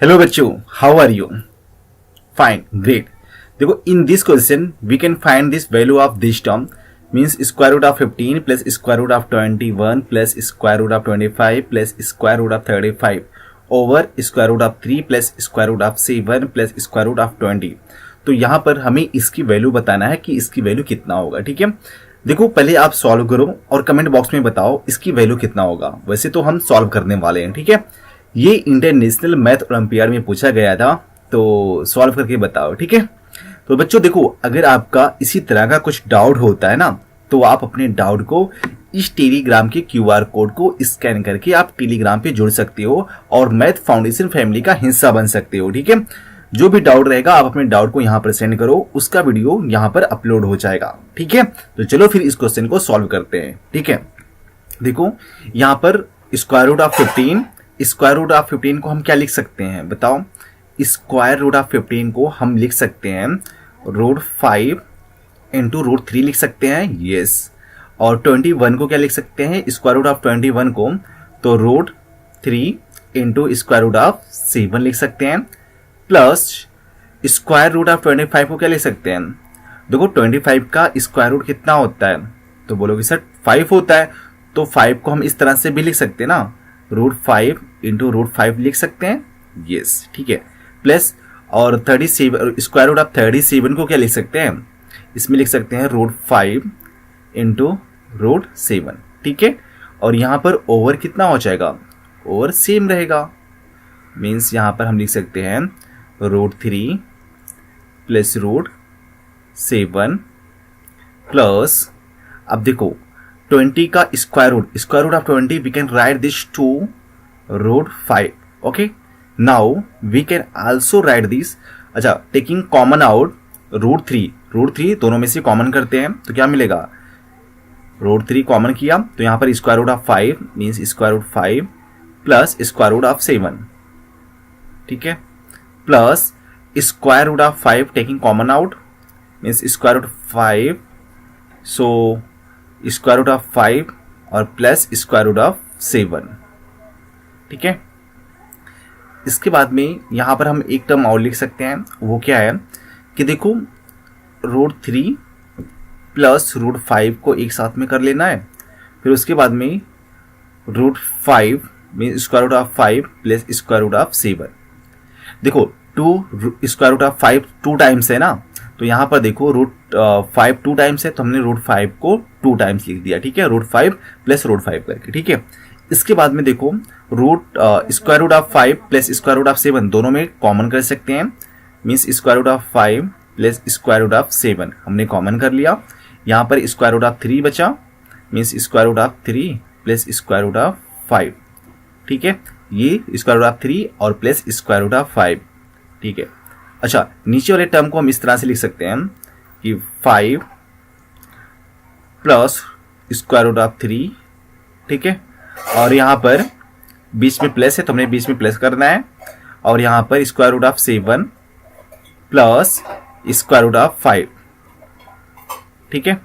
Hello बच्चों, how are you? Fine, great. देखो, in this question we can find this value of this term means square root of 15 plus square root of 21 plus square root of 25 plus square root of 35 over square root of 3 plus square root of 7 plus square root of 20। तो यहाँ पर हमें इसकी value बताना है कि इसकी value कितना होगा। ठीक है, देखो पहले आप सॉल्व करो और कमेंट बॉक्स में बताओ इसकी वैल्यू कितना होगा। वैसे तो हम सॉल्व करने वाले हैं। ठीक है, ये इंटरनेशनल मैथ ओलंपियाड में पूछा गया था, तो सॉल्व करके बताओ। ठीक है, तो बच्चों देखो, अगर आपका इसी तरह का कुछ डाउट होता है ना, तो आप अपने डाउट को इस टेलीग्राम के क्यूआर कोड को स्कैन करके आप टेलीग्राम पे जुड़ सकते हो और मैथ फाउंडेशन फैमिली का हिस्सा बन सकते हो। ठीक है, जो भी डाउट रहेगा आप अपने डाउट को यहाँ पर सेंड करो, उसका वीडियो यहाँ पर अपलोड हो जाएगा। ठीक है, तो चलो फिर इस क्वेश्चन को सॉल्व करते हैं। ठीक है, देखो यहाँ पर square root of 15, square root of 15 को हम क्या लिख सकते हैं बताओ? स्क्वायर रूट ऑफ 15 को हम लिख सकते हैं रूट 5 इंटू रूट 3 लिख सकते हैं, यस। और 21 को क्या लिख सकते हैं? स्क्वायर रूट ऑफ 21 को तो root 3 into square root of 7 लिख सकते हैं, प्लस स्क्वायर रूट ऑफ 25 को क्या लिख सकते हैं? देखो 25 का स्क्वायर रूट कितना होता है? तो बोलोगे सर 5 होता है, तो 5 को हम इस तरह से भी लिख सकते हैं ना, रूट 5 इंटू रूट 5 लिख सकते हैं, यस। ठीक है, प्लस और 37 स्क्वायर रूट ऑफ 37 को क्या लिख सकते हैं? इसमें लिख सकते हैं रूट 5 इंटू रूट 7। ठीक है, और यहाँ पर ओवर कितना हो जाएगा? ओवर सेम रहेगा, मीन्स यहाँ पर हम लिख सकते हैं रूट 3 प्लस रूट 7 प्लस, अब देखो 20 का square root of 20 we can write this two root 5। Okay, now we can also write this, अच्छा टेकिंग कॉमन आउट रूट 3 दोनों में से कॉमन करते हैं तो क्या मिलेगा? रूट 3 कॉमन किया तो यहाँ पर square root of 5 means square root 5 plus square root of 7। ठीक है, plus square root of 5 taking common out means square root 5, so square root of 5 और प्लस स्क्वायर रूट ऑफ 7। ठीक है, इसके बाद में यहां पर हम एक टर्म और लिख सकते हैं, वो क्या है कि देखो रूट 3 प्लस रूट 5 को एक साथ में कर लेना है, फिर उसके बाद में रूट 5 में square root of 5 plus square root of 7। देखो 2 स्क्वायर रूट ऑफ 5 2 टाइम्स है ना, तो यहाँ पर देखो रूट 5 2 टाइम्स है, तो हमने रूट 5 को 2 टाइम्स लिख दिया। ठीक है, रूट 5 प्लस रूट 5 करके। ठीक है, इसके बाद में देखो root square root of 5 plus square root of 7 दोनों में कॉमन कर सकते हैं, means square root of 5 plus square root of 7 हमने कॉमन कर लिया। यहाँ पर स्क्वायर रूट ऑफ 3 बचा, means square root of 3 plus square root of 5। ठीक है, ये स्क्वायर रूट ऑफ 3 और प्लस स्क्वायर रूट ऑफ 5। ठीक है, अच्छा नीचे वाले टर्म को हम इस तरह से लिख सकते हैं कि 5 प्लस स्क्वायर रूट ऑफ 3। ठीक है, और यहाँ पर बीच में प्लस है तो हमने बीच में प्लस करना है, और यहाँ पर square root of 7 plus square root of 5। ठीक है,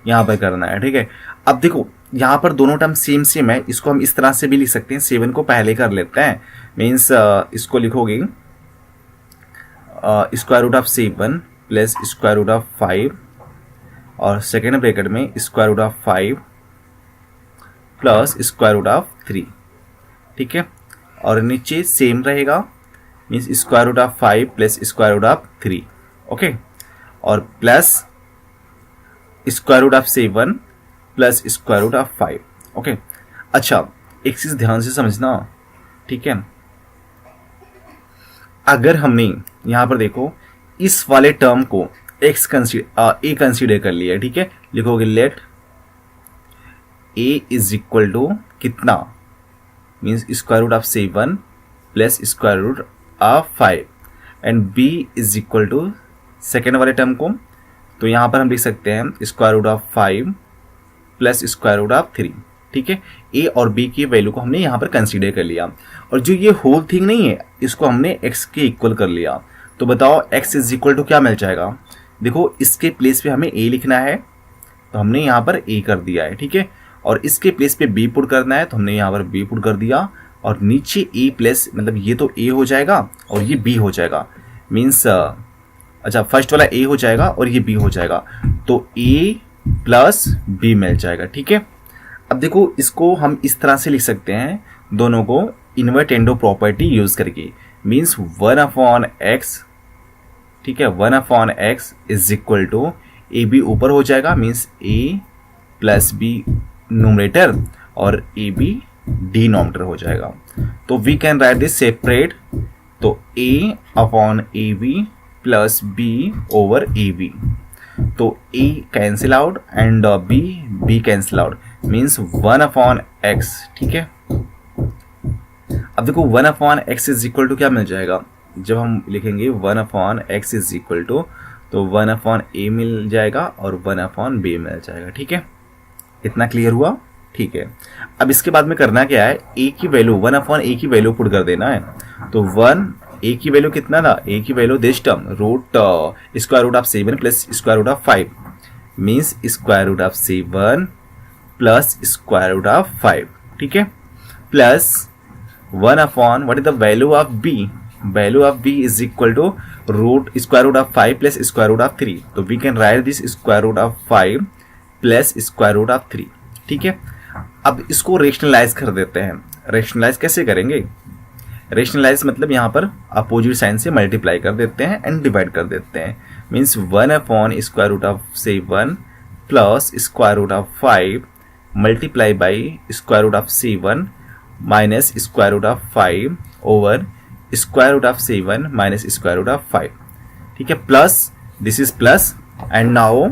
यहाँ पर करना है। ठीक है, अब देखो यहाँ पर दोनों टर्म सेम है, इसको हम इस तरह से भी लिख सकते हैं। 7 को पहले कर लेते हैं, मीन्स इसको लिखोगे square root of 7 plus square root of 5 और सेकेंड ब्रैकेट में square root of 5 plus square root of 3। ठीक है, और नीचे सेम रहेगा, means square root of 5 plus square root of 3। Okay, और plus square root of 7 plus square root of 5। Okay, अच्छा एक चीज ध्यान से समझना। ठीक है, अगर हमने यहां पर देखो इस वाले टर्म को ए कंसीडर कर लिया। ठीक है, लिखोगे let A is equal to कितना, means square root of 7 plus square root of 5 and B is equal to second वाले टर्म को, तो यहां पर हम लिख सकते हैं square root of 5 plus square root of 3। ठीक है, ए और बी की वैल्यू को हमने यहाँ पर कंसीडर कर लिया, और जो ये होल थिंग नहीं है इसको हमने x के इक्वल कर लिया। तो बताओ x इज इक्वल टू क्या मिल जाएगा? देखो इसके प्लेस पे हमें a लिखना है तो हमने यहाँ पर a कर दिया है। ठीक है, और इसके प्लेस पे b पुट करना है तो हमने यहाँ पर b पुट कर दिया, और नीचे a प्लस, मतलब ये तो a हो जाएगा और ये b हो जाएगा, मीन्स अच्छा फर्स्ट वाला a हो जाएगा और ये b हो जाएगा, तो a प्लस b मिल जाएगा। ठीक है, अब देखो इसको हम इस तरह से लिख सकते हैं दोनों को इन्वर्टेंडो प्रॉपर्टी यूज करके, मीन्स 1/x, ठीक है, 1/x is equal to A B ऊपर हो जाएगा, means a plus b numerator और ए बी डिनोमिनेटर हो जाएगा। तो we can write this separate, तो a/ab plus b over A B, तो a cancel out and b cancel out, means 1/x। ठीक है, अब देखो 1/x इज इक्वल टू क्या मिल जाएगा, जब हम लिखेंगे 1/x इज इक्वल टू, तो 1/a मिल जाएगा और 1/b मिल जाएगा। ठीक है, इतना क्लियर हुआ। ठीक है, अब इसके बाद में करना क्या है, a की वैल्यू 1/a की वैल्यू पुट कर देना है। तो 1 a की वैल्यू कितना था, a की value this term root square root of 7 plus square root of 5, means square root of 7 plus square root of 5। ठीक है, plus 1/, what is the value of b, value of b is equal to root square root of 5 plus square root of 3, तो we can write this square root of 5 plus square root of 3। ठीक है, अब इसको rationalise कर देते हैं। Rationalise कैसे करेंगे, रेशनलाइज मतलब यहाँ पर अपोजिट साइन से मल्टीप्लाई कर देते हैं एंड डिवाइड कर देते हैं, मीन्स 1/स्क्वायर root of 7 plus square root of 5 multiply by square root of 7 minus square root of 5 over square root of 7 minus square root of 5। ठीक है, plus this is plus and now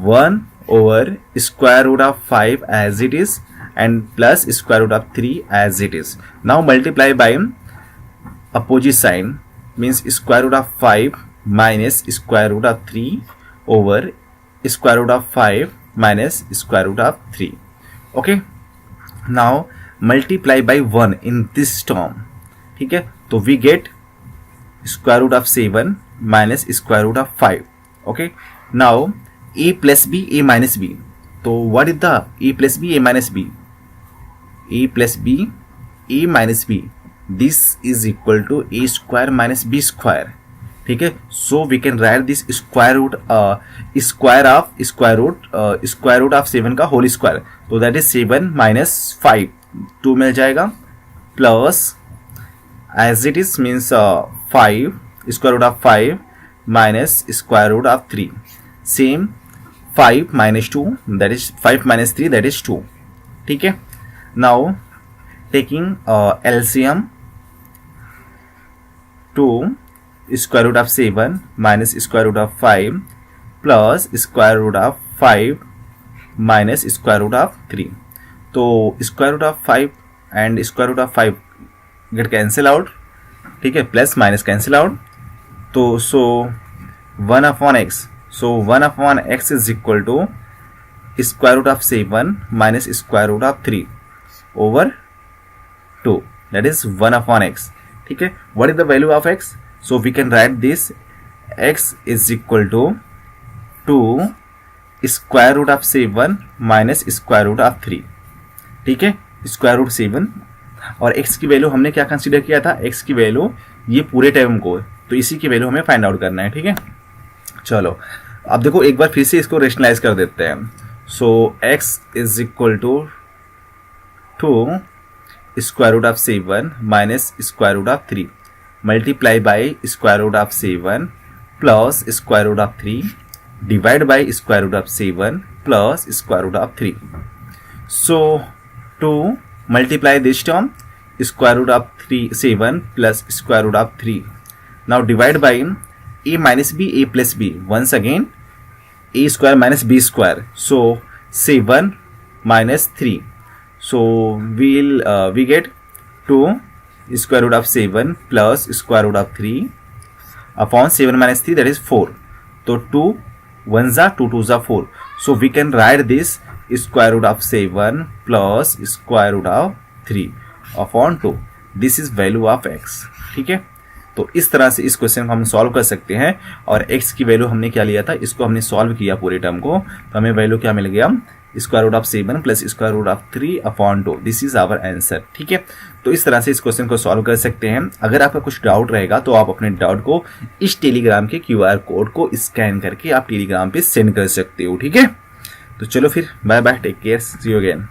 1 over square root of 5 as it is and plus square root of 3 as it is. Now multiply by opposite sign, means square root of 5 minus square root of 3 over square root of 5 minus square root of 3. Okay, now multiply by 1 in this term. ठीक है, तो we get square root of 7 minus square root of 5. Okay, now a plus b, a minus b, तो what is the a plus b, a minus b, a plus b, a minus b, this is equal to a square minus b square। ठीक है, so we can write this square root square root of 7 का whole square, तो that is 7 minus 5, 2 मिल जाएगा, plus as it is means 5 square root of 5 minus square root of 3, same 5 minus 2 that is 5 minus 3 that is 2। ठीक है, now taking LCM, 2 square root of 7 minus square root of 5 plus square root of 5 minus square root of 3, तो square root of 5 and square root of 5 get cancel out। ठीक है, plus minus cancel out, तो सो 1/x, so 1/x is equal to square root of 7 minus square root of 3 over 2, that is 1/x। ठीक है, what is the value of x, so we can write this x is equal to 2 square root of 7 minus square root of 3। ठीक है, square root 7 और x की value हमने क्या consider किया था, x की वैल्यू ये पूरे टर्म को, तो इसी की वैल्यू हमें फाइंड आउट करना है। ठीक है, चलो अब देखो एक बार फिर से इसको रेशनलाइज कर देते हैं। So x is equal to 2 square root of 7 minus square root of 3 multiply by square root of 7 plus square root of 3 divide by square root of 7 plus square root of 3। So 2 multiply this term square root of 7 plus square root of 3. Now divide by a minus b, a plus b. Once again a square minus b square. So 7 minus 3. So we get 2 square root of 7 plus square root of 3 upon 7 minus 3, that is 4. So 2 1s are 2 2s are 4. So we can write this square root of 7 plus square root of 3 upon 2. This is value of x. ठीक है, तो इस तरह से इस question को हम solve कर सकते हैं। और x की वैल्यू हमने क्या लिया था, इसको हमने सॉल्व किया पूरे टर्म को, तो हमें वैल्यू क्या मिल गया, square root of 7 plus square root of 3/2। This is our answer. ठीक है, तो इस तरह से इस क्वेश्चन को सॉल्व कर सकते हैं। अगर आपका कुछ डाउट रहेगा तो आप अपने डाउट को इस टेलीग्राम के QR कोड को स्कैन करके आप टेलीग्राम पे सेंड कर सकते हो। ठीक है, तो चलो फिर bye bye, take care, see you again.